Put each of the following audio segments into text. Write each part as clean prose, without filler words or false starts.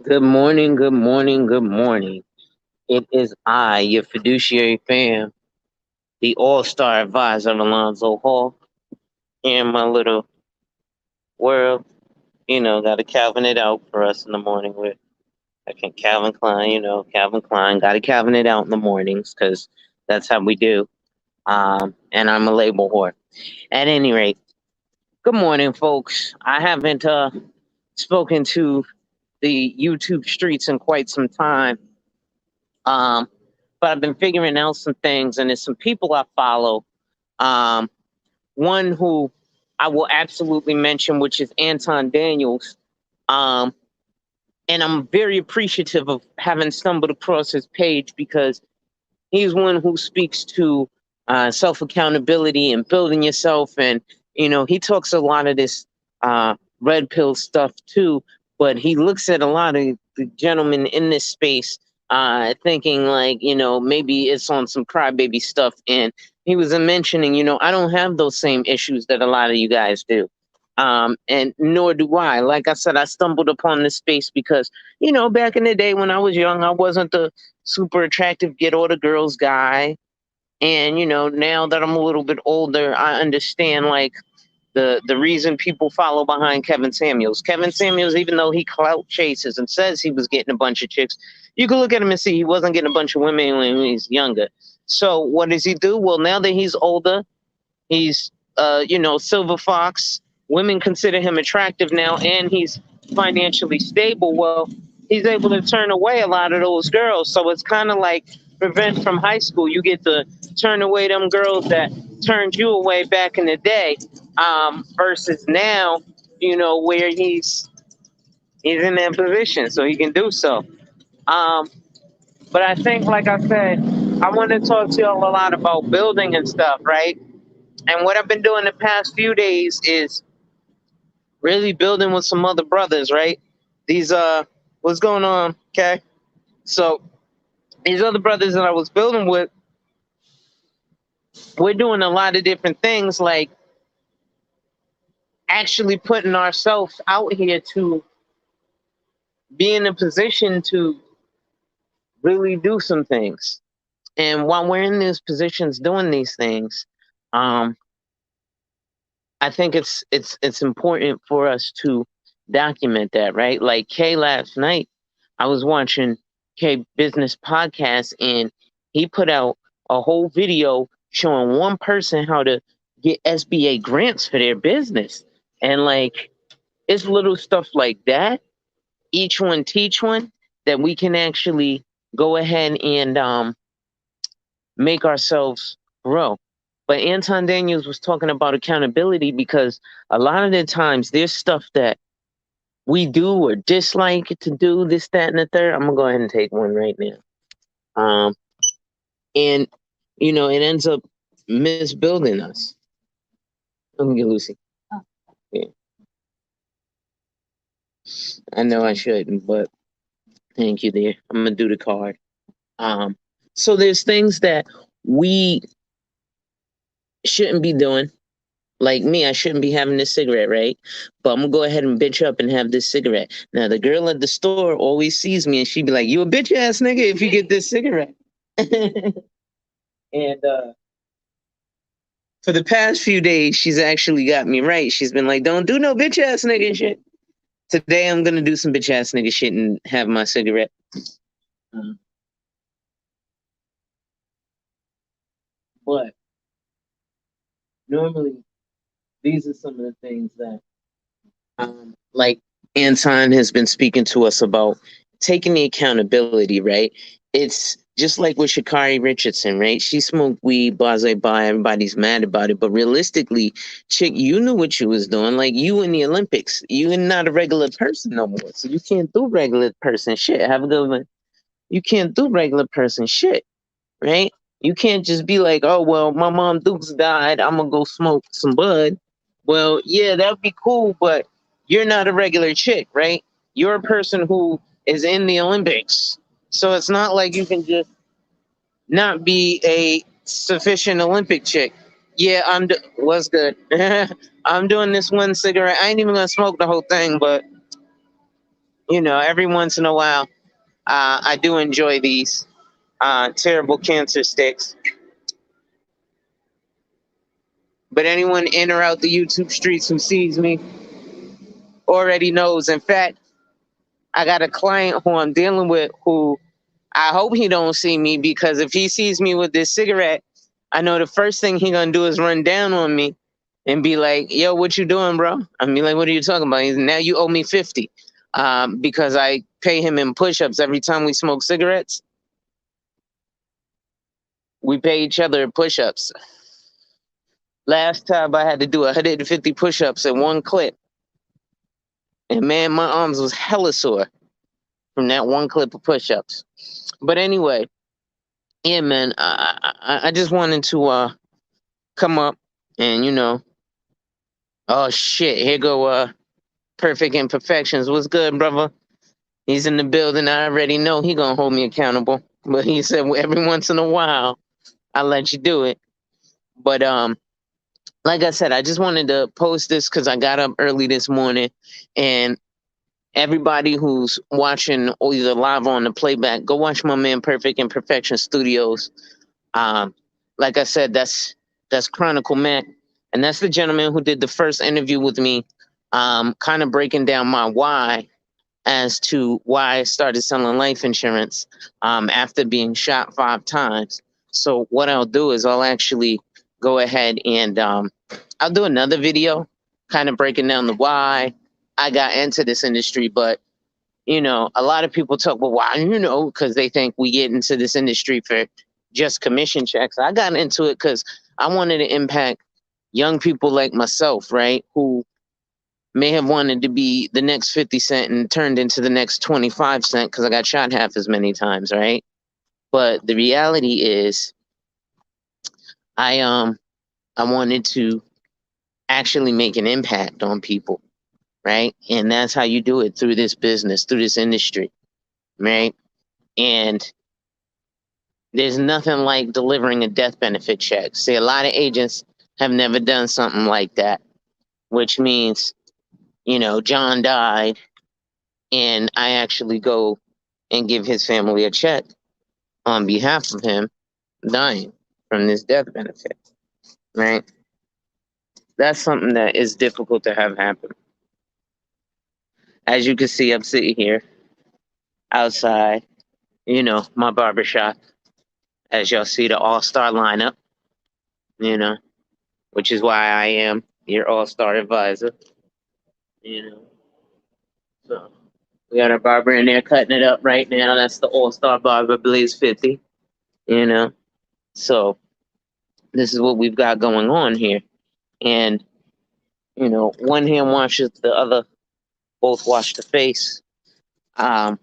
Good morning, good morning, good morning. It is I, your fiduciary fam, the all-star advisor Alonzo Hall, in my little world. Got to Calvin it out for us in the morning with I can Calvin Klein, Calvin Klein, got to Calvin it out in the mornings because that's how we do. And I'm a label whore. At any rate, good morning, folks. I haven't spoken to the YouTube streets in quite some time. Um, but I've been figuring out some things, and there's some people I follow. Um, One who I will absolutely mention, which is Anton Daniels. Um, and I'm very appreciative of having stumbled across his page because he's one who speaks to self accountability and building yourself. And, he talks a lot of this red pill stuff too, but he looks at a lot of the gentlemen in this space thinking like, maybe it's on some crybaby stuff. And he was mentioning, I don't have those same issues that a lot of you guys do. And nor do I. Like I said, I stumbled upon this space because, back in the day when I was young, I wasn't the super attractive, get all the girls guy. And now that I'm a little bit older, I understand like the reason people follow behind Kevin Samuels. Kevin Samuels, even though he clout chases and says he was getting a bunch of chicks, you can look at him and see he wasn't getting a bunch of women when he was younger. So what does he do? Well, now that he's older, he's silver fox. Women consider him attractive now, and he's financially stable. Well, he's able to turn away a lot of those girls. So it's kind of like Revenge from High School. You get to turn away them girls that turned you away back in the day, versus now, where he's in that position, so he can do so. Um, but I think, like I said, I want to talk to y'all a lot about building and stuff, right? And what I've been doing the past few days is really building with some other brothers, right? These what's going on? Okay. So these other brothers that I was building with, we're doing a lot of different things, like actually putting ourselves out here to be in a position to really do some things. And while we're in these positions doing these things, um, I think it's important for us to document that, right? Like Kay last night, I was watching Kay Business Podcast, and he put out a whole video showing one person how to get SBA grants for their business. And like it's little stuff like that, each one teach one, that we can actually go ahead and make ourselves grow. But Anton Daniels was talking about accountability because a lot of the times there's stuff that we do or dislike to do, this, that, and the third. I'm gonna go ahead and take one right now. And it ends up misbuilding us. Let me get Lucy. Yeah, I know I shouldn't, but thank you, dear. I'm gonna do the card. Um, so there's things that we shouldn't be doing. Like me, I shouldn't be having this cigarette, right? But I'm gonna go ahead and bitch up and have this cigarette. Now the girl at the store always sees me and she be like, "You a bitch ass nigga if you get this cigarette." And for the past few days, she's actually got me right. She's been like, "Don't do no bitch ass nigga shit." Today I'm gonna do some bitch ass nigga shit and have my cigarette. Um, but normally, these are some of the things that like Anton has been speaking to us about, taking the accountability, right? It's just like with Shakari Richardson, right? She smoked weed, blase blah, everybody's mad about it. But realistically, chick, you knew what you was doing. Like you in the Olympics, you are not a regular person no more. So you can't do regular person shit. Have a good one. You can't do regular person shit, right? You can't just be like, oh well, my mom Dukes died, I'm gonna go smoke some bud. Well, yeah, that'd be cool, but you're not a regular chick, right? You're a person who is in the Olympics. So it's not like you can just not be a sufficient Olympic chick. Yeah, what's good? I'm doing this one cigarette. I ain't even gonna smoke the whole thing, but every once in a while, I do enjoy these terrible cancer sticks. But anyone in or out the YouTube streets who sees me already knows. In fact, I got a client who I'm dealing with who I hope he don't see me, because if he sees me with this cigarette, I know the first thing he gonna do is run down on me and be like, "Yo, what you doing, bro?" I mean, like, "What are you talking about?" He's, "Now you owe me 50, because I pay him in push-ups every time we smoke cigarettes. We pay each other in push-ups. Last time I had to do 150 push-ups in one clip, and man, my arms was hella sore from that one clip of push-ups. But anyway, yeah, man, I just wanted to come up and oh shit, here go Perfect Imperfections. What's good, brother? He's in the building. I already know he gonna hold me accountable. But he said, well, every once in a while I'll let you do it. But like I said, I just wanted to post this because I got up early this morning, and everybody who's watching or either live or on the playback, go watch my man Perfect Imperfection Studios. Um, like I said, that's Chronicle Mac, and that's the gentleman who did the first interview with me, kind of breaking down my why as to why I started selling life insurance after being shot 5 times. So what I'll do is I'll actually go ahead and I'll do another video, kind of breaking down the why I got into this industry. But a lot of people talk, well, why? Because they think we get into this industry for just commission checks. I got into it because I wanted to impact young people like myself, right? Who may have wanted to be the next 50 Cent and turned into the next 25 Cent because I got shot half as many times, right? But the reality is I wanted to actually make an impact on people, right? And that's how you do it, through this business, through this industry, right? And there's nothing like delivering a death benefit check. See, a lot of agents have never done something like that, which means, John died and I actually go and give his family a check on behalf of him dying from this death benefit, right? That's something that is difficult to have happen. As you can see, I'm sitting here outside, my barbershop. As y'all see, the all-star lineup, you know, which is why I am your all-star advisor, you know. So we got our barber in there cutting it up right now. That's the all-star barber, Blaze 50, you know. So this is what we've got going on here. And, one hand washes the other, both wash the face. But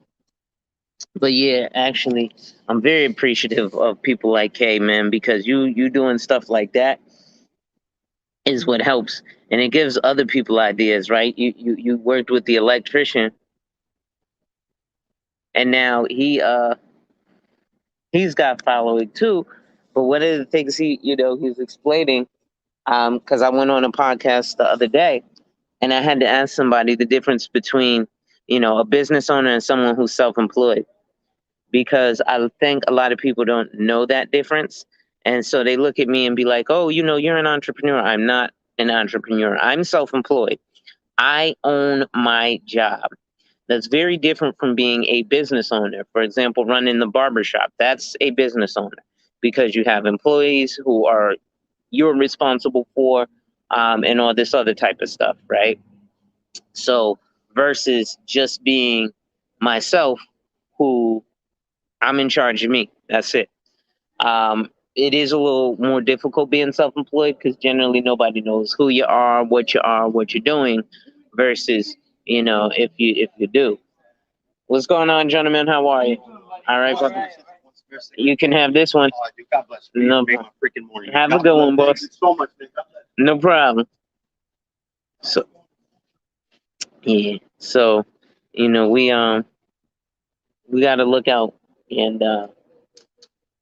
yeah, actually, I'm very appreciative of people like Kay, man, because you doing stuff like that is what helps, and it gives other people ideas, right? You worked with the electrician, and now he's got following too. But one of the things he's explaining, because I went on a podcast the other day, and I had to ask somebody the difference between a business owner and someone who's self-employed, because I think a lot of people don't know that difference. And so they look at me and be like, oh, you're an entrepreneur. I'm not an entrepreneur. I'm self-employed. I own my job. That's very different from being a business owner. For example, running the barbershop, that's a business owner, because you have employees who you're responsible for, and all this other type of stuff, right? So versus just being myself, who I'm in charge of me. That's it. It is a little more difficult being self-employed because generally nobody knows who you are, what you're doing, versus if you do. What's going on, gentlemen? How are you? All right, brother. You can have this one. No problem. Have a good one, boss. No problem. So yeah. So we got to look out, and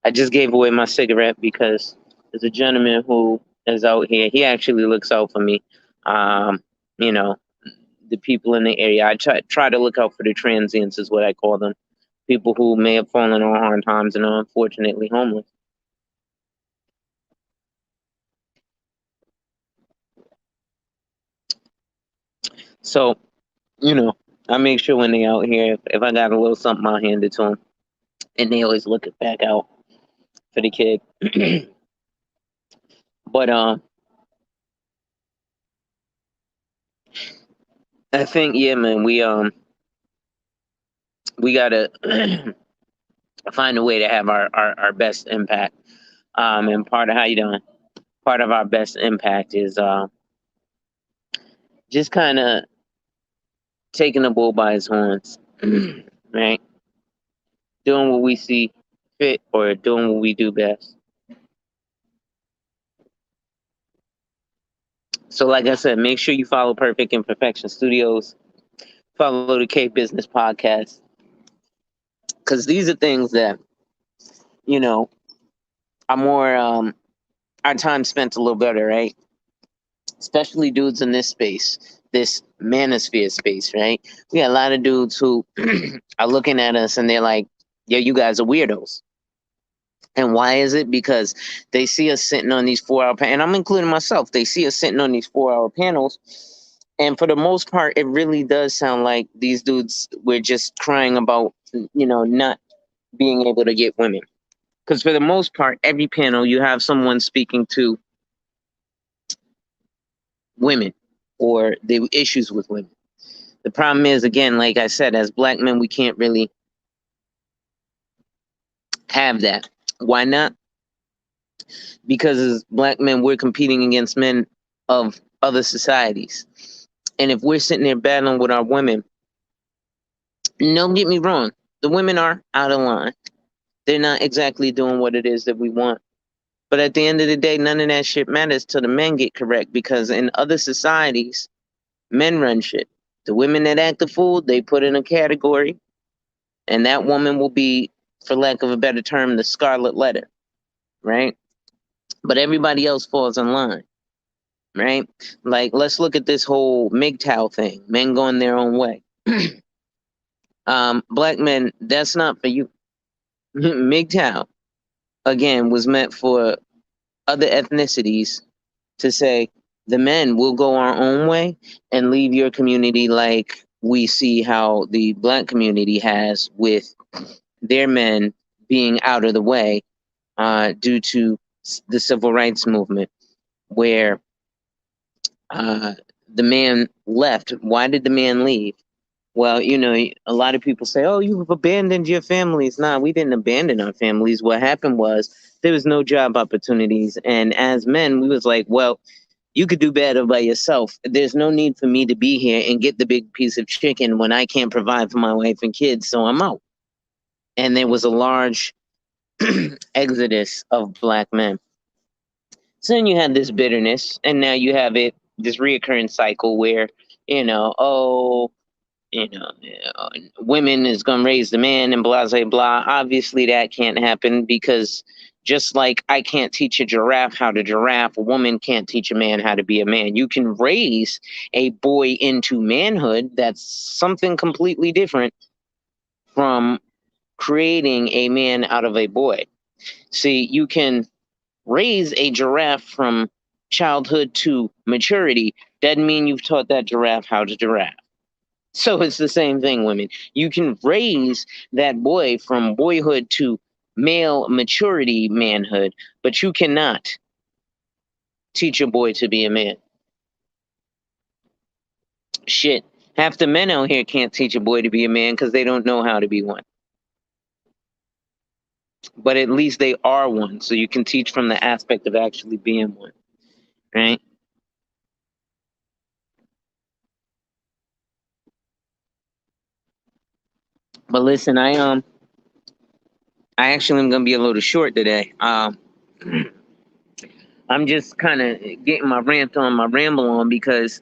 I just gave away my cigarette because there's a gentleman who is out here. He actually looks out for me. You know, the people in the area. I try to look out for the transients, is what I call them. People who may have fallen on hard times and are unfortunately homeless. So, you know, I make sure when they out here, if I got a little something, I'll hand it to them. And they always look it back out for the kid. But I think, yeah, man, we gotta find a way to have our best impact. And part of how you doing? Part of our best impact is just kind of taking the bull by his horns, right? Doing what we see fit or doing what we do best. So, like I said, make sure you follow Perfect Imperfection Studios, follow the K Business Podcast, because these are things that, you know, are more, our time spent a little better, right? Especially dudes in this space, this manosphere space, right? We got a lot of dudes who are looking at us and they're like, yo, you guys are weirdos. And why is it? Because they see us sitting on these 4 hour and I'm including myself. They see us sitting on these 4 hour panels. And for the most part, it really does sound like these dudes were just crying about, not being able to get women. Because for the most part, every panel you have someone speaking to women or the issues with women. The problem is, again, like I said, as black men, we can't really have that. Why not? Because as black men, we're competing against men of other societies. And if we're sitting there battling with our women, don't get me wrong, the women are out of line. They're not exactly doing what it is that we want. But at the end of the day, none of that shit matters till the men get correct, because in other societies, men run shit. The women that act the fool, they put in a category, and that woman will be, for lack of a better term, the scarlet letter, right? But everybody else falls in line, right? Like, let's look at this whole MGTOW thing, men going their own way. Black men, that's not for you. MGTOW, again, was meant for other ethnicities to say, the men will go our own way and leave your community like we see how the black community has with their men being out of the way due to the civil rights movement, where the man left. Why did the man leave? Well, a lot of people say, oh, you've abandoned your families. Nah, we didn't abandon our families. What happened was there was no job opportunities. And as men, we was like, well, you could do better by yourself. There's no need for me to be here and get the big piece of chicken when I can't provide for my wife and kids, so I'm out. And there was a large exodus of black men. So then you had this bitterness, and now you have this reoccurring cycle where, oh, women is going to raise the man and blah, blah, blah. Obviously, that can't happen, because just like I can't teach a giraffe how to giraffe, a woman can't teach a man how to be a man. You can raise a boy into manhood. That's something completely different from creating a man out of a boy. See, you can raise a giraffe from childhood to maturity. Doesn't mean you've taught that giraffe how to giraffe. So it's the same thing, women. You can raise that boy from boyhood to male maturity, manhood, but you cannot teach a boy to be a man. Shit. Half the men out here can't teach a boy to be a man because they don't know how to be one. But at least they are one, so you can teach from the aspect of actually being one, right? But listen, I actually am gonna be a little short today. I'm just kind of getting my rant on, my ramble on, because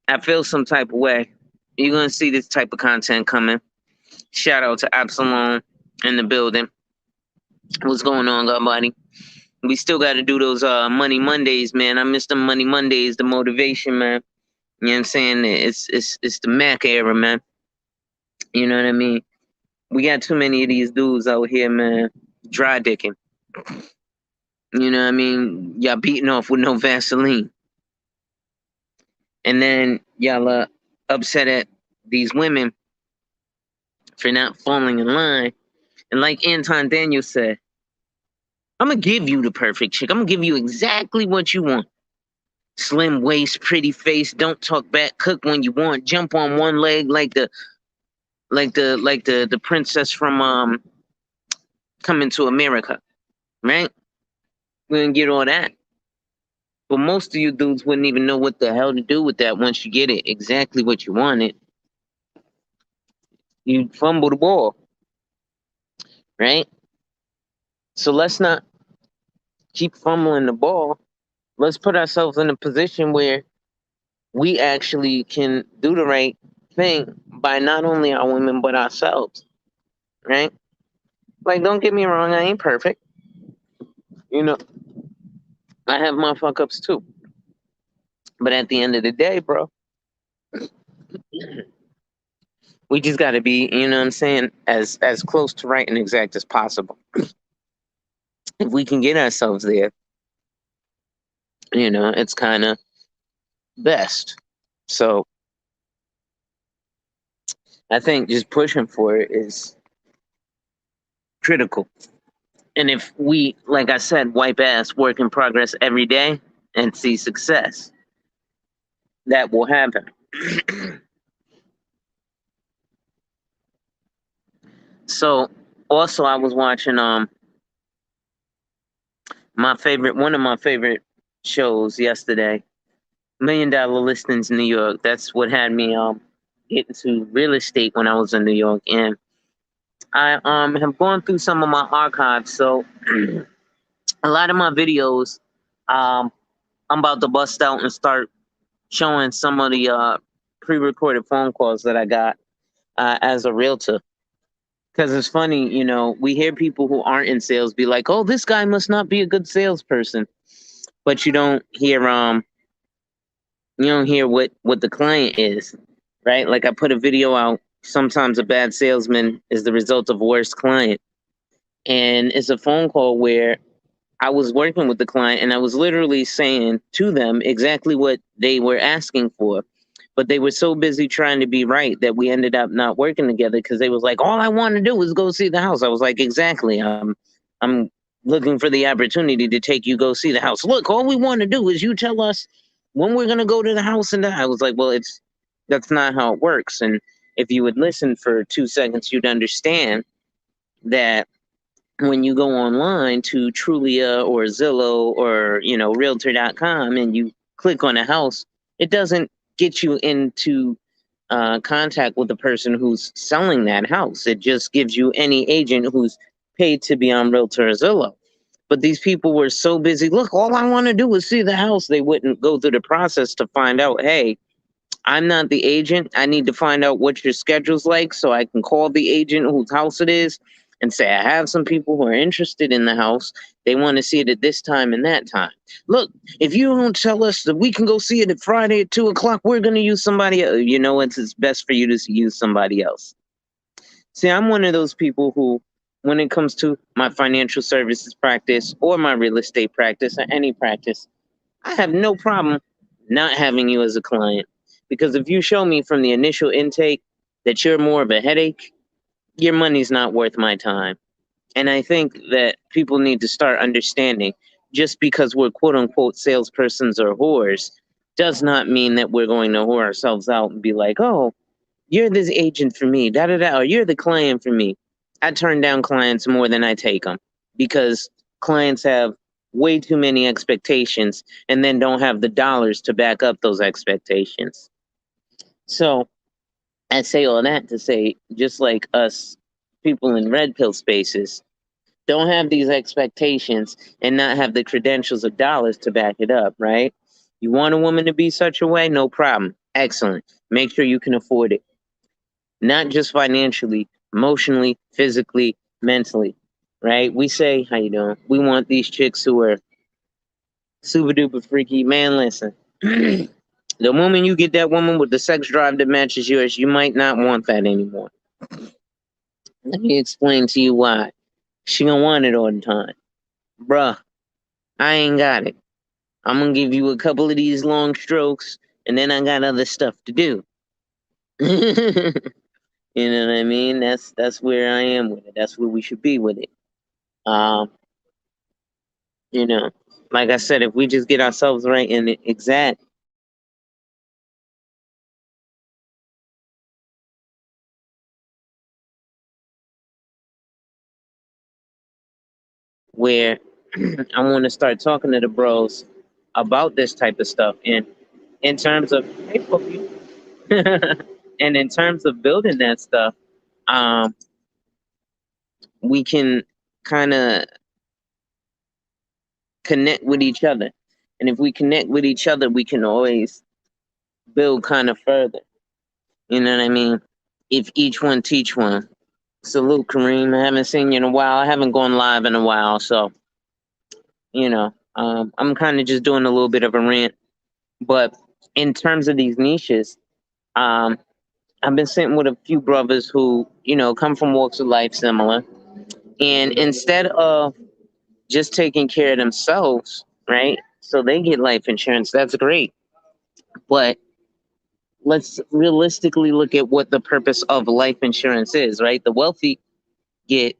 I feel some type of way. You're gonna see this type of content coming. Shout out to Absalom in the building. What's going on, God buddy? We still got to do those Money Mondays, man. I miss them Money Mondays, the motivation, man. You know what I'm saying? It's the Mac era, man. You know what I mean? We got too many of these dudes out here, man, dry dicking. You know what I mean? Y'all beating off with no Vaseline. And then y'all upset at these women for not falling in line. And like Anton Daniels said, I'm gonna give you the perfect chick. I'm gonna give you exactly what you want. Slim waist, pretty face, don't talk back, cook when you want, jump on one leg like the princess from Coming to America, right? We're gonna get all that. But most of you dudes wouldn't even know what the hell to do with that once you get it exactly what you wanted. You fumble the ball, right? So let's not keep fumbling the ball. Let's put ourselves in a position where we actually can do the right thing by not only our women but ourselves, right? Like, don't get me wrong, I ain't perfect. You know, I have my fuck ups too. But at the end of the day, bro, we just got to be, you know what I'm saying, as close to right and exact as possible. If we can get ourselves there, it's kind of best. So I think just pushing for it is critical. And if we, like I said, wipe ass, work in progress every day and see success, that will happen. So also I was watching one of my favorite shows yesterday, $1 Million Listings New York. That's what had me get into real estate when I was in New York. And I have gone through some of my archives. So a lot of my videos, um I'm about to bust out and start showing some of the pre-recorded phone calls that I got as a realtor. Because it's funny, we hear people who aren't in sales be like, "Oh, this guy must not be a good salesperson," but you don't hear what the client is, right? Like I put a video out. Sometimes a bad salesman is the result of a worse client, and it's a phone call where I was working with the client and I was literally saying to them exactly what they were asking for. But they were so busy trying to be right that we ended up not working together because they was like, all I want to do is go see the house. I was like, exactly. I'm looking for the opportunity to take you go see the house. Look, all we want to do is you tell us when we're gonna go to the house. And I was like, well, that's not how it works. And if you would listen for 2 seconds, you'd understand that when you go online to Trulia or Zillow or Realtor.com and you click on a house, it doesn't get you into contact with the person who's selling that house. It just gives you any agent who's paid to be on Realtor or Zillow. But these people were so busy. Look, all I want to do is see the house. They wouldn't go through the process to find out, hey, I'm not the agent. I need to find out what your schedule's like so I can call the agent whose house it is and say, I have some people who are interested in the house. They want to see it at this time and that time. Look, if you don't tell us that we can go see it at Friday at 2 o'clock, we're going to use somebody else. You know, it's best for you to use somebody else. See, I'm one of those people who, when it comes to my financial services practice or my real estate practice or any practice, I have no problem not having you as a client. Because if you show me from the initial intake that you're more of a headache, your money's not worth my time. And I think that people need to start understanding just because we're quote unquote salespersons or whores does not mean that we're going to whore ourselves out and be like, oh, you're this agent for me, da da da, or you're the client for me. I turn down clients more than I take them because clients have way too many expectations and then don't have the dollars to back up those expectations. So I say all that to say, just like us people in red pill spaces, don't have these expectations and not have the credentials of dollars to back it up, right? You want a woman to be such a way? No problem. Excellent. Make sure you can afford it. Not just financially, emotionally, physically, mentally, right? We say, how you doing? We want these chicks who are super duper freaky. Man, listen. The moment you get that woman with the sex drive that matches yours, you might not want that anymore. Let me explain to you why. She gonna want it all the time. Bruh, I ain't got it. I'm gonna give you a couple of these long strokes, and then I got other stuff to do. You know what I mean? That's where I am with it. That's where we should be with it. Um, you know, like I said, if we just get ourselves right and exact, where I want to start talking to the bros about this type of stuff, and in terms of hey, Pookie. And in terms of building that stuff, um, we can kind of connect with each other, and if we connect with each other, we can always build kind of further. You know what I mean? If each one teach one. Salute, Kareem. I haven't seen you in a while. I haven't gone live in a while, so I'm kind of just doing a little bit of a rant. But in terms of these niches, um, I've been sitting with a few brothers who come from walks of life similar, and instead of just taking care of themselves, right? So they get life insurance. That's great, but let's realistically look at what the purpose of life insurance is, right? The wealthy get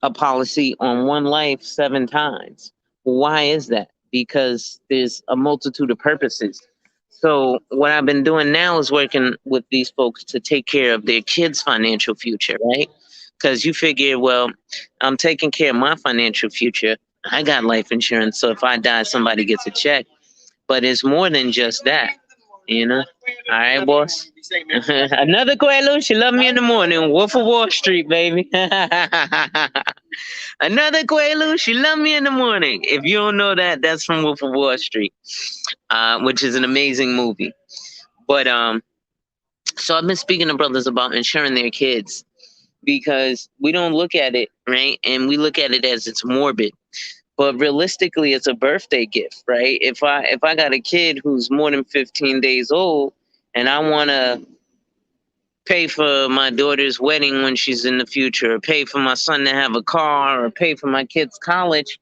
a policy on one life 7 times. Why is that? Because there's a multitude of purposes. So what I've been doing now is working with these folks to take care of their kids' financial future, right? Because you figure, well, I'm taking care of my financial future. I got life insurance, so if I die, somebody gets a check. But it's more than just that, you know. All right, boss. Another Quaalude. She love me in the morning. Wolf of Wall Street, baby. Another Quaalude. She love me in the morning. If you don't know that, that's from Wolf of Wall Street, which is an amazing movie. But so I've been speaking to brothers about insuring their kids because we don't look at it right, and we look at it as it's morbid. But realistically, it's a birthday gift, right? If I got a kid who's more than 15 days old, and I want to pay for my daughter's wedding when she's in the future, or pay for my son to have a car, or pay for my kid's college,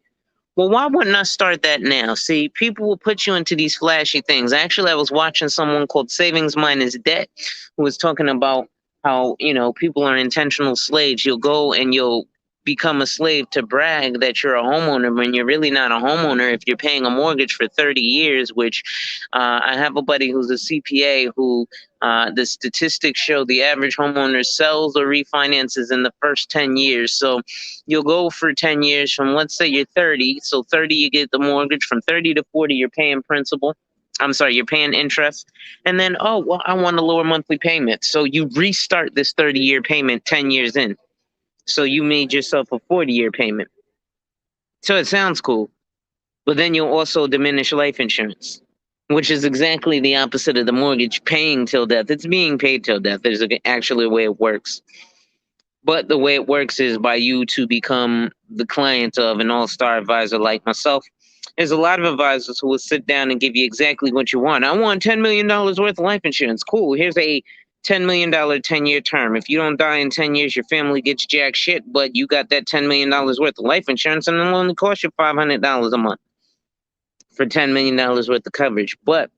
well, why wouldn't I start that now? See, people will put you into these flashy things. Actually, I was watching someone called Savings Minus Debt who was talking about how, people are intentional slaves. You'll go and you'll become a slave to brag that you're a homeowner when you're really not a homeowner if you're paying a mortgage for 30 years, which I have a buddy who's a CPA who the statistics show the average homeowner sells or refinances in the first 10 years. So you'll go for 10 years from, let's say you're 30. So 30, you get the mortgage. From 30 to 40, you're paying principal. I'm sorry, you're paying interest. And then, oh, well, I want a lower monthly payment. So you restart this 30-year payment 10 years in. So you made yourself a 40-year payment. So it sounds cool. But then you'll also diminish life insurance, which is exactly the opposite of the mortgage paying till death. It's being paid till death. There's actually a way it works. But the way it works is by you to become the client of an all-star advisor like myself. There's a lot of advisors who will sit down and give you exactly what you want. I want $10 million worth of life insurance. Cool. Here's a $10 million 10-year term. If you don't die in 10 years, your family gets jack shit, but you got that $10 million worth of life insurance, and it'll only cost you $500 a month for $10 million worth of coverage. But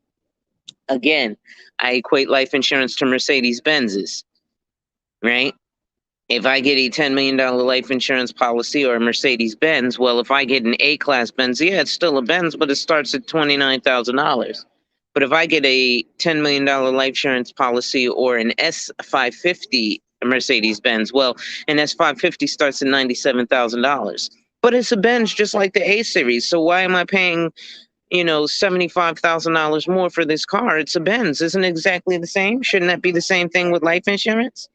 again, I equate life insurance to Mercedes Benz's, right? If I get a $10 million life insurance policy or a Mercedes Benz, well, if I get an A class Benz, yeah, it's still a Benz, but it starts at $29,000. But if I get a $10 million life insurance policy or an S550 Mercedes Benz, well, an S550 starts at $97,000. But it's a Benz just like the A series. So why am I paying, $75,000 more for this car? It's a Benz. Isn't it exactly the same? Shouldn't that be the same thing with life insurance?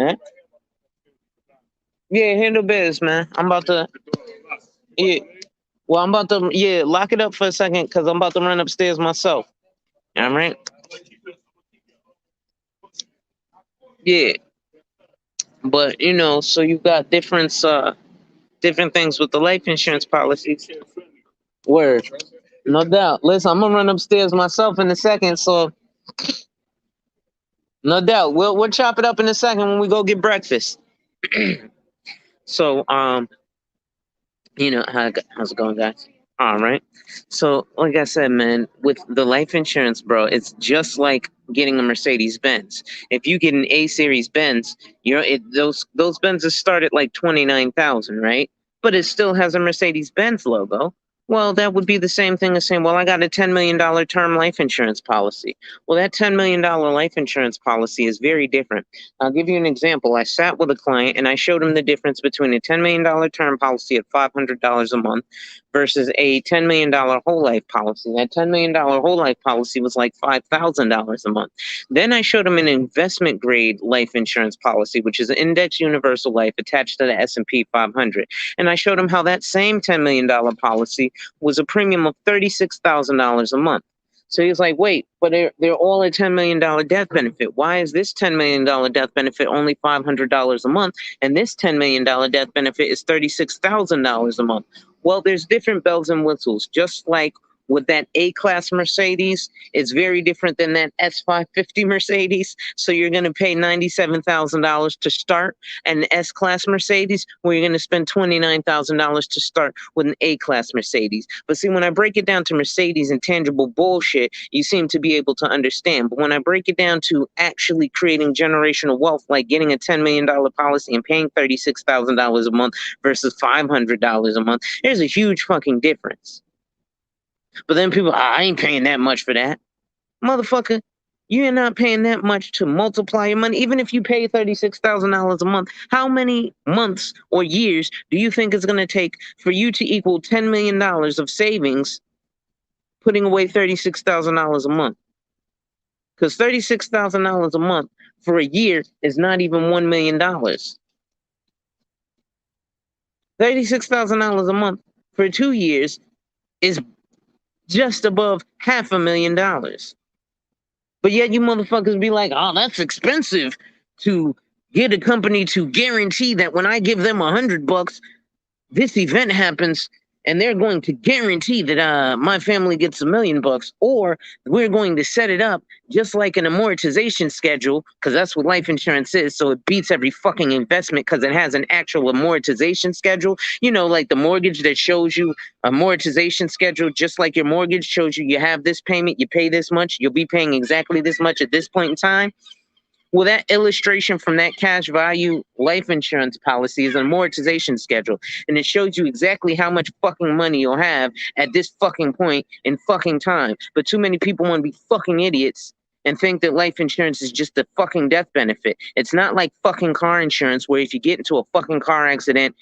Huh? Yeah, handle biz, man. I'm about to. Yeah. Well, I'm about to. Yeah, lock it up for a second because I'm about to run upstairs myself. All right. Yeah, but so you got different things with the life insurance policies. Word. No doubt. Listen, I'm gonna run upstairs myself in a second, so no doubt. We'll chop it up in a second when we go get breakfast. So how's it going, guys? All right. So, like I said, man, with the life insurance, bro, it's just like getting a Mercedes Benz. If you get an A series Benz, those Benzes start at like 29,000, right? But it still has a Mercedes Benz logo. Well, that would be the same thing as saying, well, I got a $10 million term life insurance policy. Well, that $10 million life insurance policy is very different. I'll give you an example. I sat with a client and I showed him the difference between a $10 million term policy at $500 a month versus a $10 million whole life policy. That $10 million whole life policy was like $5,000 a month. Then I showed him an investment grade life insurance policy, which is an index universal life attached to the S&P 500. And I showed him how that same $10 million policy was a premium of $36,000 a month. So he was like, wait, but they're all a $10 million death benefit. Why is this $10 million death benefit only $500 a month? And this $10 million death benefit is $36,000 a month. Well, there's different bells and whistles, just like with that A-Class Mercedes, it's very different than that S550 Mercedes. So you're going to pay $97,000 to start an S-Class Mercedes, where you're going to spend $29,000 to start with an A-Class Mercedes. But see, when I break it down to Mercedes and tangible bullshit, you seem to be able to understand. But when I break it down to actually creating generational wealth, like getting a $10 million policy and paying $36,000 a month versus $500 a month, there's a huge fucking difference. But then people, I ain't paying that much for that. Motherfucker, you're not paying that much to multiply your money. Even if you pay $36,000 a month, how many months or years do you think it's going to take for you to equal $10 million of savings putting away $36,000 a month? Because $36,000 a month for a year is not even $1 million. $36,000 a month for 2 years is just above $500,000. But yet you motherfuckers be like, oh, that's expensive to get a company to guarantee that when I give them $100, this event happens and they're going to guarantee that my family gets $1 million, or we're going to set it up just like an amortization schedule, because that's what life insurance is. So it beats every fucking investment because it has an actual amortization schedule. You know, like the mortgage that shows you amortization schedule, just like your mortgage shows you have this payment, you pay this much, you'll be paying exactly this much at this point in time. Well, that illustration from that cash value life insurance policy is an amortization schedule. And it shows you exactly how much fucking money you'll have at this fucking point in fucking time. But too many people want to be fucking idiots and think that life insurance is just a fucking death benefit. It's not like fucking car insurance, where if you get into a fucking car accident,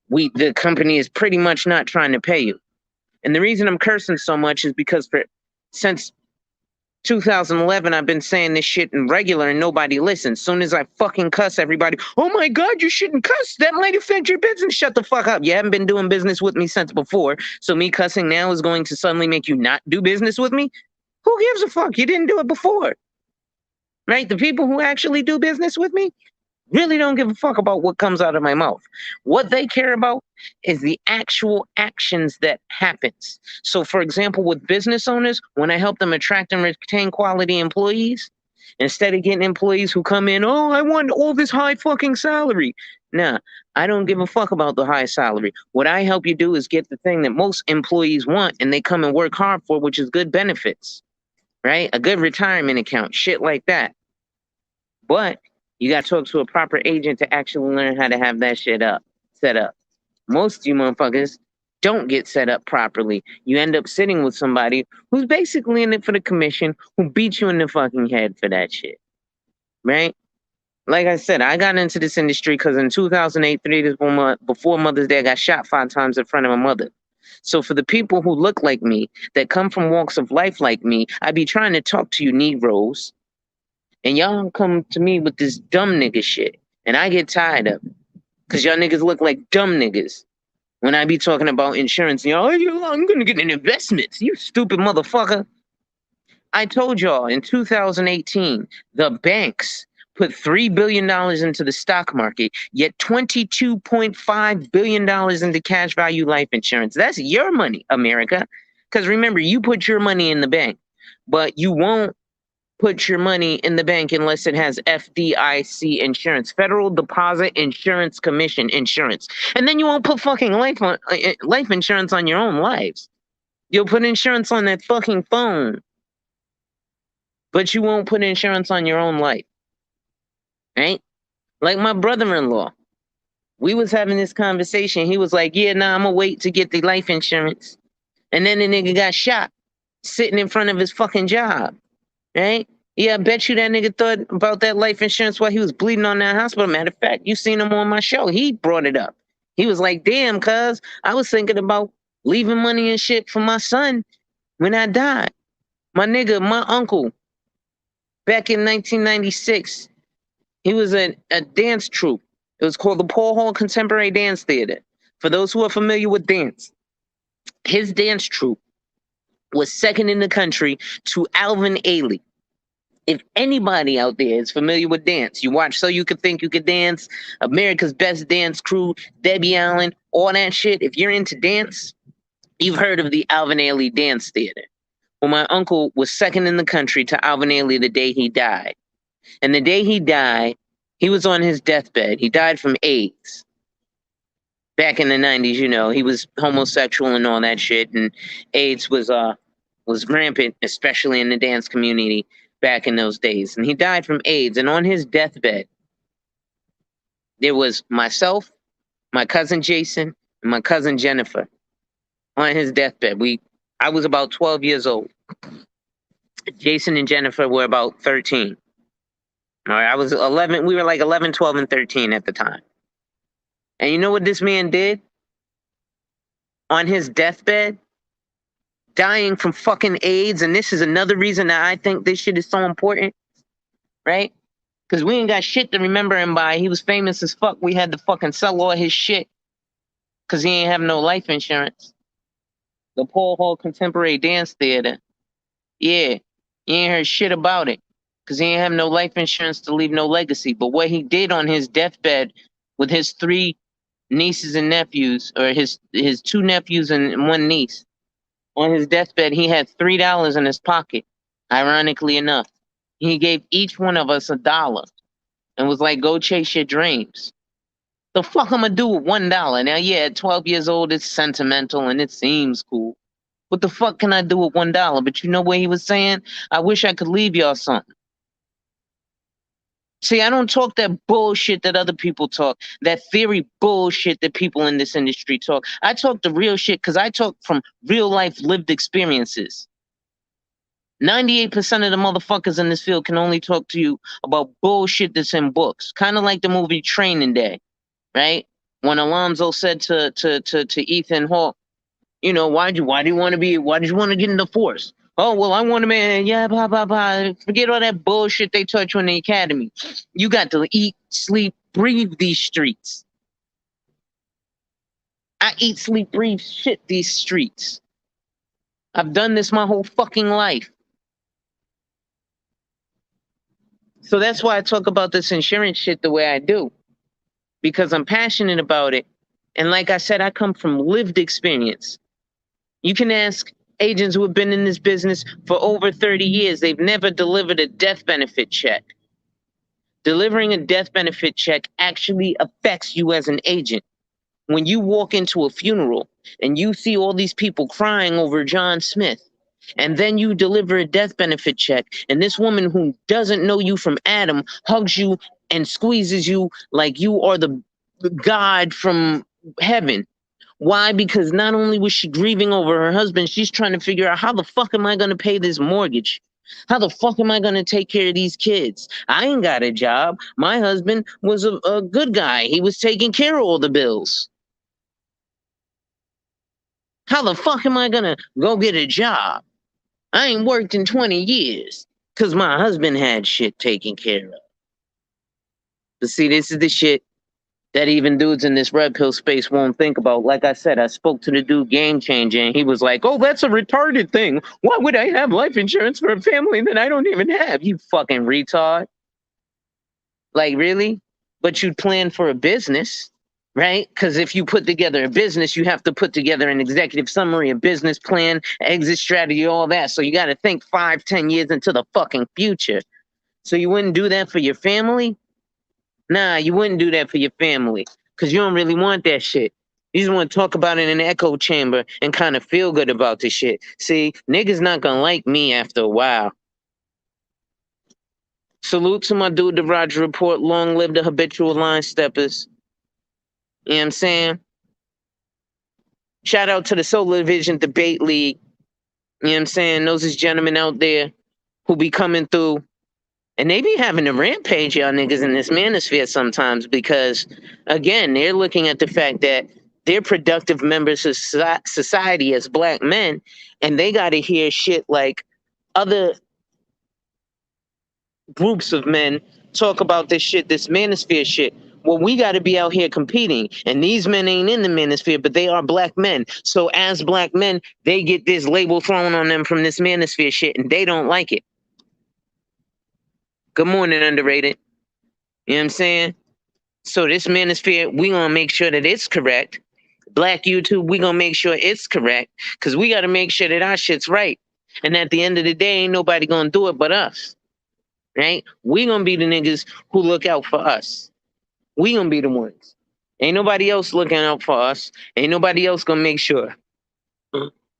the company is pretty much not trying to pay you. And the reason I'm cursing so much is because since 2011, I've been saying this shit in regular and nobody listens. Soon as I fucking cuss, everybody, oh my God, you shouldn't cuss. That might affect your business. Shut the fuck up. You haven't been doing business with me since before. So me cussing now is going to suddenly make you not do business with me? Who gives a fuck? You didn't do it before. Right? The people who actually do business with me really don't give a fuck about what comes out of my mouth. What they care about is the actual actions that happens. So for example, with business owners, when I help them attract and retain quality employees, instead of getting employees who come in, oh, I want all this high fucking salary. Nah, I don't give a fuck about the high salary. What I help you do is get the thing that most employees want and they come and work hard for, which is good benefits, right? A good retirement account, shit like that. But you got to talk to a proper agent to actually learn how to have that shit set up. Most of you motherfuckers don't get set up properly. You end up sitting with somebody who's basically in it for the commission, who beats you in the fucking head for that shit. Right? Like I said, I got into this industry because in 2008, 3 days before Mother's Day, I got shot 5 times in front of my mother. So for the people who look like me, that come from walks of life like me, I be trying to talk to you Negroes, and y'all come to me with this dumb nigga shit. And I get tired of it. Because y'all niggas look like dumb niggas. When I be talking about insurance, y'all, I'm going to get an investment. You stupid motherfucker. I told y'all in 2018, the banks put $3 billion into the stock market, yet $22.5 billion into cash value life insurance. That's your money, America. Because remember, you put your money in the bank, but you won't put your money in the bank unless it has FDIC insurance, Federal Deposit Insurance Commission insurance. And then you won't put fucking life insurance on your own lives. You'll put insurance on that fucking phone, but you won't put insurance on your own life, right? Like my brother-in-law, we was having this conversation. He was like, yeah, nah, I'm gonna wait to get the life insurance. And then the nigga got shot sitting in front of his fucking job, right? Yeah, I bet you that nigga thought about that life insurance while he was bleeding on that hospital. Matter of fact, you seen him on my show. He brought it up. He was like, damn, cuz I was thinking about leaving money and shit for my son when I died. My nigga, my uncle, back in 1996, he was a dance troupe. It was called the Paul Hall Contemporary Dance Theater. For those who are familiar with dance, his dance troupe was second in the country to Alvin Ailey. If anybody out there is familiar with dance, you watch So You Could Think You Could Dance, America's Best Dance Crew, Debbie Allen, all that shit. If you're into dance, you've heard of the Alvin Ailey Dance Theater. Well, my uncle was second in the country to Alvin Ailey the day he died. And the day he died, he was on his deathbed. He died from AIDS. Back in the 90s, you know, he was homosexual and all that shit, and AIDS was rampant, especially in the dance community back in those days. And he died from AIDS. And on his deathbed, there was myself, my cousin Jason, and my cousin Jennifer on his deathbed. I was about 12 years old. Jason and Jennifer were about 13. All right, I was 11. We were like 11, 12, and 13 at the time. And you know what this man did? On his deathbed, dying from fucking AIDS, and this is another reason that I think this shit is so important, right? Because we ain't got shit to remember him by. He was famous as fuck. We had to fucking sell all his shit because he ain't have no life insurance. The Paul Hall Contemporary Dance Theater. Yeah, you ain't heard shit about it because he ain't have no life insurance to leave no legacy. But what he did on his deathbed with his 3 nieces and nephews, or his 2 nephews and 1 niece, on his deathbed, he had $3 in his pocket. Ironically enough, he gave each one of us $1 and was like, go chase your dreams. The fuck I'm gonna do with $1? Now, yeah, at 12 years old, it's sentimental and it seems cool. What the fuck can I do with $1? But you know what he was saying? I wish I could leave y'all something. See, I don't talk that bullshit that other people talk, that theory bullshit that people in this industry talk. I talk the real shit because I talk from real life lived experiences. 98% of the motherfuckers in this field can only talk to you about bullshit that's in books. Kind of like the movie Training Day, right? When Alonzo said to Ethan Hawke, you know, why did you want to get in the force? Oh, well, I want to be, yeah, blah, blah, blah. Forget all that bullshit they taught you in the academy. You got to eat, sleep, breathe these streets. I eat, sleep, breathe shit these streets. I've done this my whole fucking life. So that's why I talk about this insurance shit the way I do. Because I'm passionate about it. And like I said, I come from lived experience. You can ask agents who have been in this business for over 30 years. They've never delivered a death benefit check. Delivering a death benefit check actually affects you as an agent. When you walk into a funeral and you see all these people crying over John Smith, and then you deliver a death benefit check, and this woman who doesn't know you from Adam hugs you and squeezes you like you are the God from heaven. Why? Because not only was she grieving over her husband, she's trying to figure out, how the fuck am I going to pay this mortgage? How the fuck am I going to take care of these kids? I ain't got a job. My husband was a good guy. He was taking care of all the bills. How the fuck am I going to go get a job? I ain't worked in 20 years because my husband had shit taken care of. But see, this is the shit that even dudes in this red pill space won't think about. Like I said, I spoke to the dude Game Changer, and he was like, oh, that's a retarded thing. Why would I have life insurance for a family that I don't even have? You fucking retard. Like, really? But you'd plan for a business. right? Because if you put together a business, you have to put together an executive summary, a business plan, exit strategy, all that. So you got to think 5, 10 years into the fucking future. So you wouldn't do that for your family? Nah, you wouldn't do that for your family because you don't really want that shit. You just want to talk about it in an echo chamber and kind of feel good about this shit. See, niggas not gonna like me after a while. Salute to my dude, the Roger Report. Long live the habitual line steppers. You know what I'm saying? Shout out to the Solar Vision Debate League. You know what I'm saying? Those is gentlemen out there who be coming through. And they be having a rampage, y'all niggas, in this manosphere sometimes because, again, they're looking at the fact that they're productive members of society as black men, and they got to hear shit like other groups of men talk about this shit, this manosphere shit. Well, we got to be out here competing, and these men ain't in the manosphere, but they are black men. So as black men, they get this label thrown on them from this manosphere shit, and they don't like it. Good morning, underrated. You know what I'm saying? So this manosphere, we gonna make sure that it's correct. Black YouTube, we gonna make sure it's correct, because we gotta make sure that our shit's right. And at the end of the day, ain't nobody gonna do it but us. Right? We gonna be the niggas who look out for us. We gonna be the ones. Ain't nobody else looking out for us. Ain't nobody else gonna make sure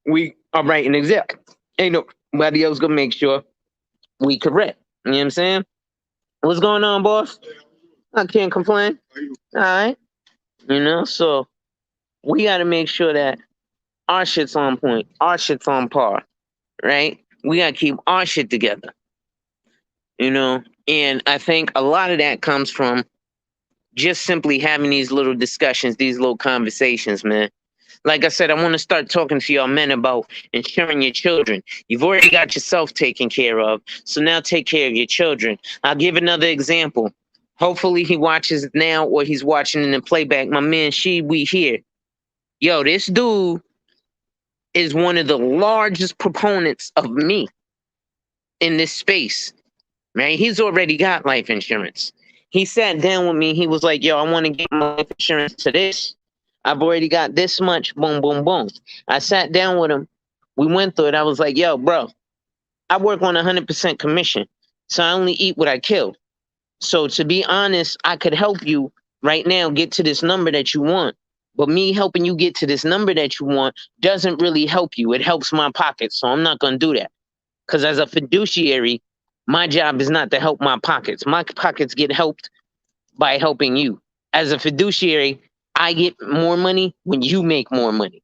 we are right and exact. Ain't nobody else gonna make sure we correct. You know what I'm saying? What's going on, boss? I can't complain. All right. You know, so we got to make sure that our shit's on point, our shit's on par, right? We got to keep our shit together, you know? And I think a lot of that comes from just simply having these little discussions, these little conversations, man. Like I said, I want to start talking to y'all men about insuring your children. You've already got yourself taken care of, so now take care of your children. I'll give another example. Hopefully he watches it now or he's watching in the playback. My man, we here. Yo, this dude is one of the largest proponents of me in this space, right? He's already got life insurance. He sat down with me. He was like, yo, I want to get my life insurance to this. I've already got this much. Boom, boom, boom. I sat down with him. We went through it. I was like, yo, bro, I work on 100% commission. So I only eat what I kill. So to be honest, I could help you right now get to this number that you want. But me helping you get to this number that you want doesn't really help you. It helps my pockets. So I'm not going to do that. Because as a fiduciary, my job is not to help my pockets. My pockets get helped by helping you. As a fiduciary, I get more money when you make more money.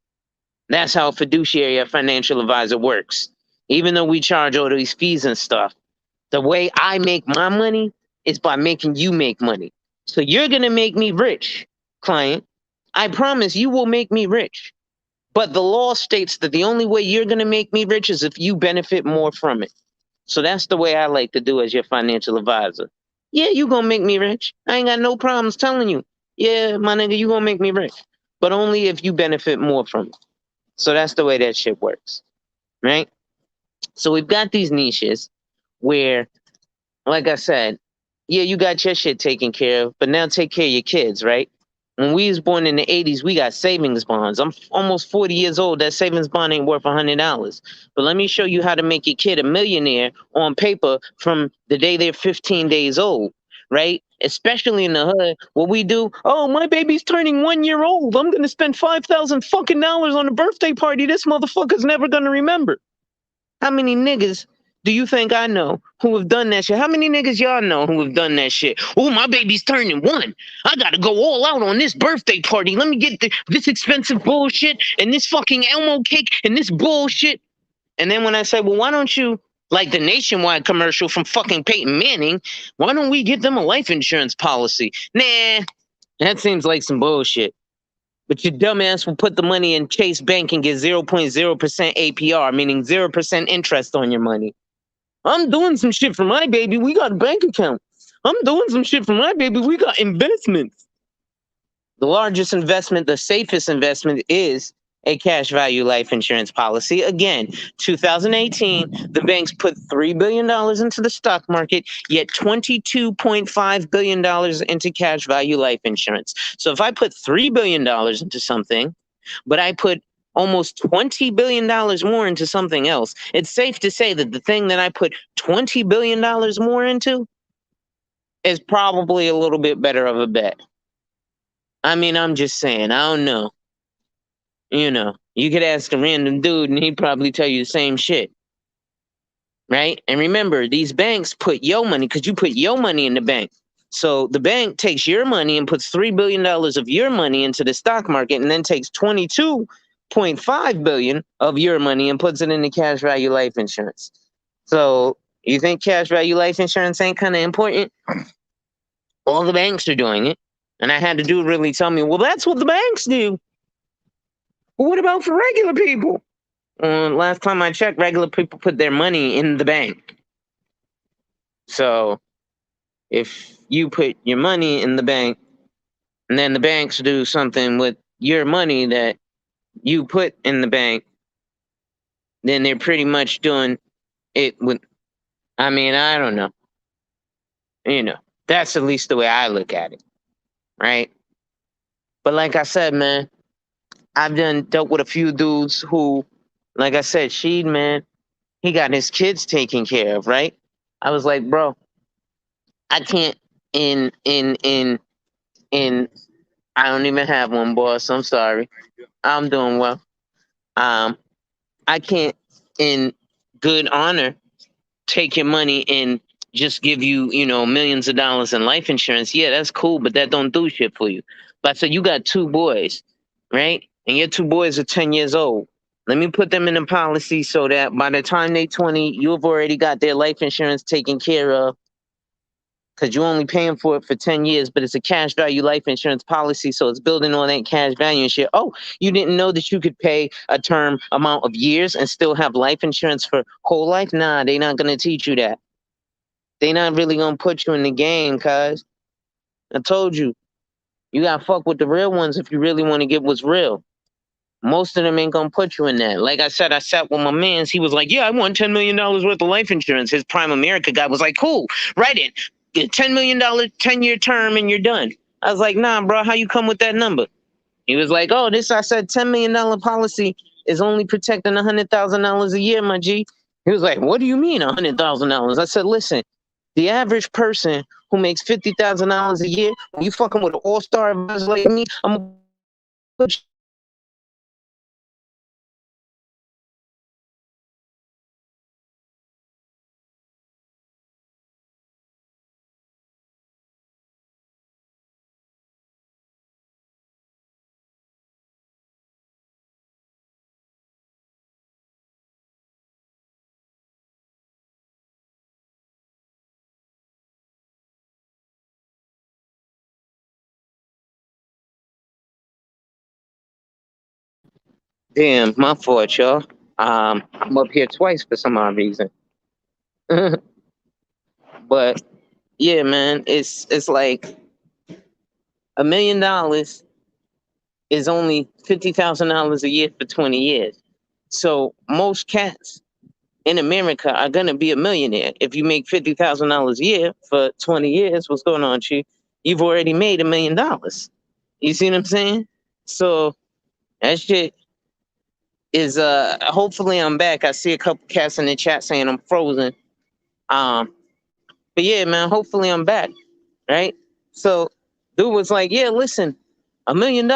That's how a fiduciary, a financial advisor works. Even though we charge all these fees and stuff, the way I make my money is by making you make money. So you're going to make me rich, client. I promise you will make me rich. But the law states that the only way you're going to make me rich is if you benefit more from it. So that's the way I like to do as your financial advisor. Yeah, you going to make me rich. I ain't got no problems telling you. Yeah, my nigga, you going to make me rich. But only if you benefit more from it. So that's the way that shit works. Right? So we've got these niches where, like I said, yeah, you got your shit taken care of, but now take care of your kids, right? When we was born in the 80s, we got savings bonds. I'm almost 40 years old. That savings bond ain't worth $100. But let me show you how to make your kid a millionaire on paper from the day they're 15 days old, right? Especially in the hood, what we do, oh, my baby's turning 1 year old. I'm going to spend $5,000 fucking dollars on a birthday party this motherfucker's never going to remember. How many niggas do you think I know who have done that shit? How many niggas y'all know who have done that shit? Oh, my baby's turning 1. I gotta go all out on this birthday party. Let me get this expensive bullshit and this fucking Elmo cake and this bullshit. And then when I say, well, why don't you, like the Nationwide commercial from fucking Peyton Manning, why don't we get them a life insurance policy? Nah, that seems like some bullshit. But your dumbass will put the money in Chase Bank and get 0.0% APR, meaning 0% interest on your money. I'm doing some shit for my baby. We got a bank account. I'm doing some shit for my baby. We got investments. The largest investment, the safest investment is a cash value life insurance policy. Again, 2018, the banks put $3 billion into the stock market, yet $22.5 billion into cash value life insurance. So if I put $3 billion into something, but I put almost $20 billion more into something else, it's safe to say that the thing that I put $20 billion more into is probably a little bit better of a bet. I mean, I'm just saying, I don't know. You could ask a random dude and he'd probably tell you the same shit. Right? And remember, these banks put your money because you put your money in the bank. So the bank takes your money and puts $3 billion of your money into the stock market and then takes 22.5 billion of your money and puts it into cash value life insurance. So you think cash value life insurance ain't kind of important? All the banks are doing it. And I had the dude really tell me, well, that's what the banks do. Well, what about for regular people? Last time I checked, regular people put their money in the bank. So if you put your money in the bank and then the banks do something with your money that you put in the bank, then they're pretty much doing it with, I mean, I don't know. That's at least the way I look at it. Right? But like I said, man, I've dealt with a few dudes who, like I said, Sheed, man, he got his kids taken care of, right? I was like, bro, I can't in I don't even have one, boss. I'm sorry. I'm doing well. I can't in good honor take your money and just give you, millions of dollars in life insurance. Yeah, that's cool, but that don't do shit for you. But I said, you got two boys, right? And your two boys are 10 years old. Let me put them in a policy so that by the time they 20, you've already got their life insurance taken care of because you're only paying for it for 10 years, but it's a cash value life insurance policy, so it's building on that cash value and shit. Oh, you didn't know that you could pay a term amount of years and still have life insurance for whole life? Nah, they not going to teach you that. They not really going to put you in the game, cuz. I told you, you got to fuck with the real ones if you really want to get what's real. Most of them ain't gonna put you in that. Like I said, I sat with my mans. He was like, yeah, I want $10 million worth of life insurance. His Prime America guy was like, cool, write it. Get $10 million, 10-year term, and you're done. I was like, nah, bro, how you come with that number? He was like, oh, I said $10 million policy is only protecting $100,000 a year, my G. He was like, what do you mean $100,000? I said, listen, the average person who makes $50,000 a year, when you fucking with an all-star advisor like me, I'm gonna put you. Damn, my fault, y'all. I'm up here twice for some odd reason. But yeah, man, it's like $1 million is only $50,000 a year for 20 years. So most cats in America are gonna be a millionaire. If you make $50,000 a year for 20 years, what's going on, Chief? You've already made $1 million. You see what I'm saying? So that shit is hopefully I'm back. I see a couple cats in the chat saying I'm frozen. But yeah, man, hopefully I'm back. Right? So dude was like, yeah, listen, $1 million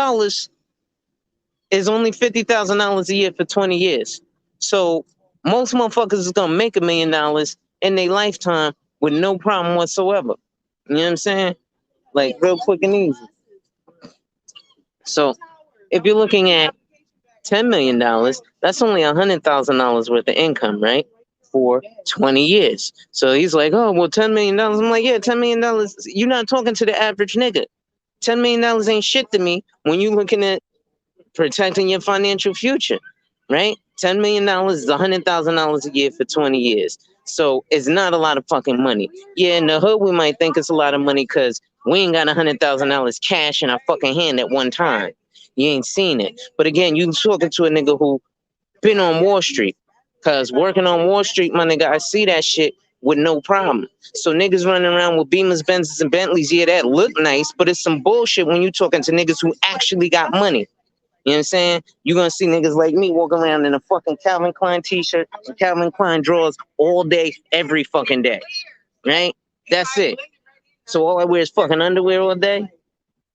is only $50,000 a year for 20 years. So most motherfuckers is gonna make $1 million in their lifetime with no problem whatsoever. You know what I'm saying? Like real quick and easy. So if you're looking at $10 million, that's only $100,000 worth of income, right? For 20 years. So he's like, oh, well, $10 million. I'm like, yeah, $10 million. You're not talking to the average nigga. $10 million ain't shit to me when you're looking at protecting your financial future, right? $10 million is $100,000 a year for 20 years. So it's not a lot of fucking money. Yeah, in the hood, we might think it's a lot of money because we ain't got $100,000 cash in our fucking hand at one time. You ain't seen it. But again, you talking to a nigga who been on Wall Street. Cause working on Wall Street, my nigga, I see that shit with no problem. So niggas running around with Beamers, Benzes, and Bentleys, yeah, that look nice, but it's some bullshit when you talking to niggas who actually got money. You know what I'm saying? You're gonna see niggas like me walking around in a fucking Calvin Klein t-shirt and Calvin Klein drawers all day, every fucking day. Right? That's it. So all I wear is fucking underwear all day.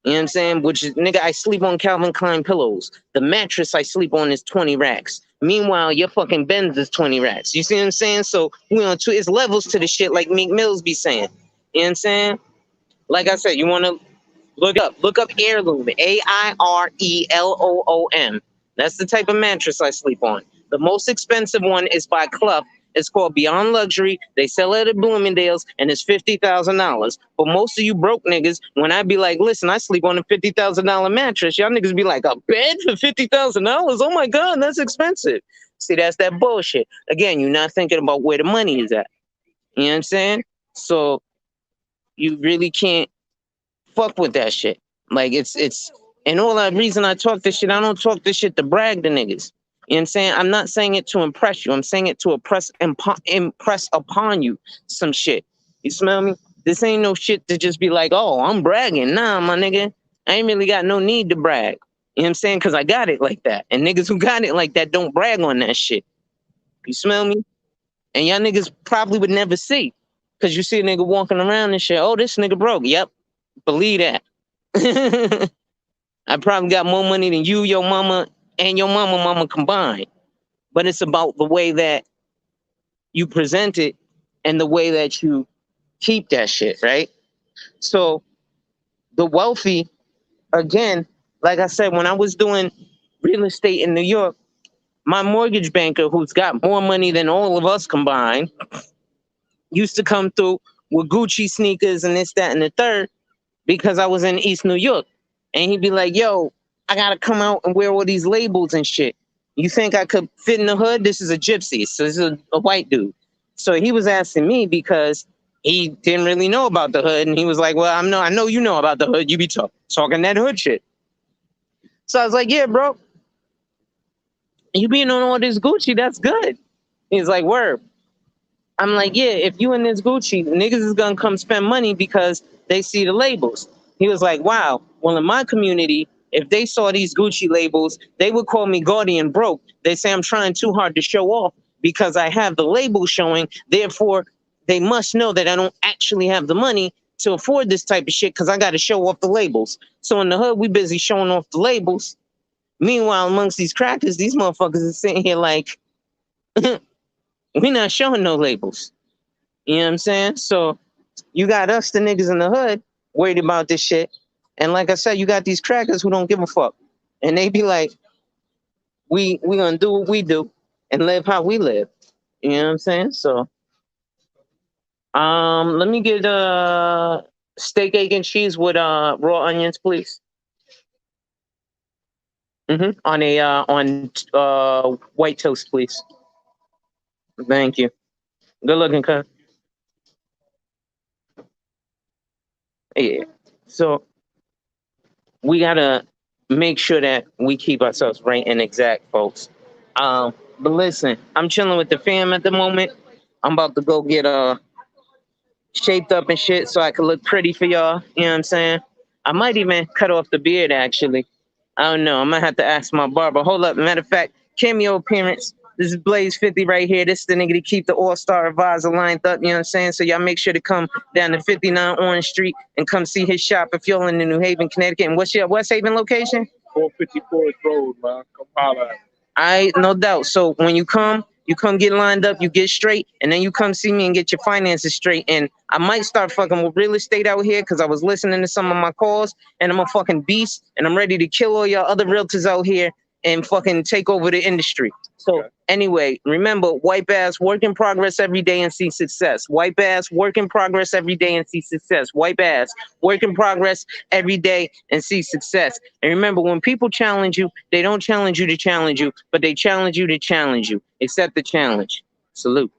You know what I'm saying? Which is, nigga, I sleep on Calvin Klein pillows. The mattress I sleep on is 20 racks. Meanwhile, your fucking Benz is 20 racks. You see what I'm saying? So we on two, it's levels to the shit like Meek Mills be saying. You know what I'm saying? Like I said, you want to look up Heirloom, Airloom. That's the type of mattress I sleep on. The most expensive one is by Clough. It's called Beyond Luxury. They sell it at Bloomingdale's, and it's $50,000. But most of you broke niggas, when I be like, listen, I sleep on a $50,000 mattress, y'all niggas be like, a bed for $50,000? Oh my God, that's expensive. See, that's that bullshit. Again, you're not thinking about where the money is at. You know what I'm saying? So you really can't fuck with that shit. Like it's and all that reason I talk this shit, I don't talk this shit to brag to niggas. You know what I'm saying? I'm not saying it to impress you. I'm saying it to impress upon you some shit. You smell me? This ain't no shit to just be like, oh, I'm bragging. Nah, my nigga. I ain't really got no need to brag. You know what I'm saying? Because I got it like that. And niggas who got it like that don't brag on that shit. You smell me? And y'all niggas probably would never see. Because you see a nigga walking around and shit. Oh, this nigga broke. Yep. Believe that. I probably got more money than you, your mama, and your mama combined. But it's about the way that you present it and the way that you keep that shit, right? So the wealthy, again, like I said, when I was doing real estate in New York, my mortgage banker, who's got more money than all of us combined, used to come through with Gucci sneakers and this, that, and the third, because I was in East New York. And he'd be like, yo, I gotta come out and wear all these labels and shit. You think I could fit in the hood? This is a gypsy. So this is a white dude. So he was asking me because he didn't really know about the hood. And he was like, well, I know you know about the hood. You be talking that hood shit. So I was like, yeah, bro. You being on all this Gucci, that's good. He's like, word. I'm like, yeah, if you in this Gucci, niggas is gonna come spend money because they see the labels. He was like, wow, well, in my community, if they saw these Gucci labels, they would call me gaudy and broke. They say I'm trying too hard to show off because I have the label showing. Therefore, they must know that I don't actually have the money to afford this type of shit because I got to show off the labels. So in the hood, we busy showing off the labels. Meanwhile, amongst these crackers, these motherfuckers are sitting here like, we not showing no labels. You know what I'm saying? So you got us, the niggas in the hood, worried about this shit. And like I said, you got these crackers who don't give a fuck. And they be like, we gonna do what we do and live how we live. You know what I'm saying? So let me get steak, egg, and cheese with raw onions, please. On a white toast, please. Thank you. Good looking, cuz. Yeah. So we gotta make sure that we keep ourselves right and exact, folks. But listen, I'm chilling with the fam at the moment. I'm about to go get shaped up and shit so I can look pretty for y'all. You know what I'm saying? I might even cut off the beard actually. I don't know. I might have to ask my barber. Hold up. Matter of fact, cameo appearance. This is Blaze 50 right here. This is the nigga to keep the All-Star advisor lined up. You know what I'm saying? So y'all make sure to come down to 59 Orange Street and come see his shop if you're in the New Haven, Connecticut. And what's your West Haven location? 454 Road, man. Come holler. I no doubt. So when you come get lined up, you get straight, and then you come see me and get your finances straight. And I might start fucking with real estate out here because I was listening to some of my calls, and I'm a fucking beast, and I'm ready to kill all y'all other realtors out here and fucking take over the industry. So anyway, remember, wipe ass, work in progress every day and see success. Wipe ass, work in progress every day and see success. Wipe ass, work in progress every day and see success. And remember, when people challenge you, they don't challenge you to challenge you, but they challenge you to challenge you. Accept the challenge. Salute.